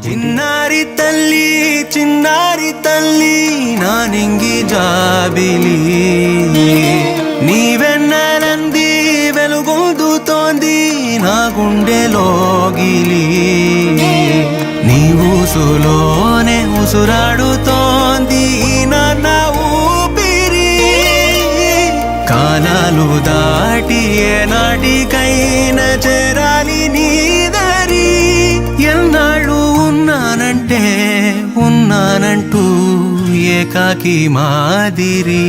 చిన్నారి తల్లి నా నింగి జాబిలి నీవెన్నెలంది వెలుగొందుతోంది నా గుండెలోగిలి నీ ఊసులోనే ఉసురాడుతోంది నా ఊపిరి కాలాలు దాటి ఏనాటికైనా చేరాలి నీ దరి ఎన్నాళ్ళు ఉన్నానంటూ ఏకాకి మాదిరి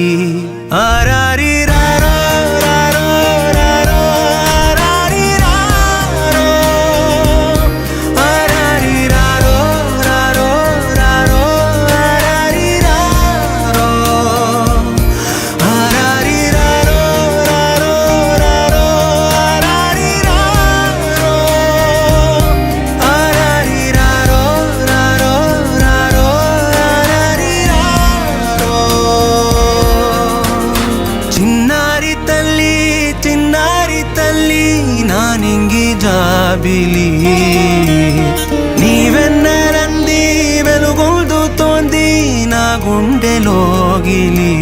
ఆరారి రారో రారో రారో ఆరారి రారో ఆరారి రారో రారో రారో ఆరారి రారో ఆరారి రారో రారో రారో ఆరారి రారో ఆరారి రారో రారో రారో ఆరారి రారో చిన్నారి తల్లి నా నింగి జాబిలి నీవెన్నెలంది వెలుగొందుతోంది నా గుండెలోగిలి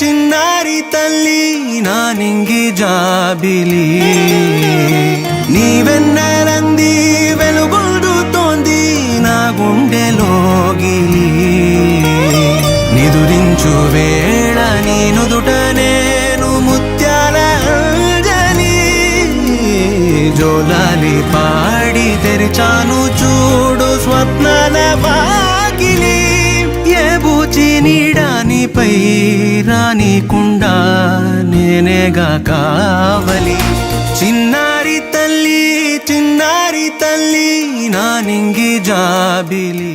చిన్నారి తల్లి నా నింగి జాబిలి నీవెన్నెలంది వెలుగొందుతోంది నా గుండెలోగిలి నిదురించు వేళ నీ నుదుట నేను ముత్యాల అంజలి జోలాలి పాడి తెరిచాను చూడు స్వప్నాల వాకిలి ఏ బూచి నీడానిపై రానికుండా నేనేగా కావలి చిన్నారి తల్లి నా నింగి జాబిలి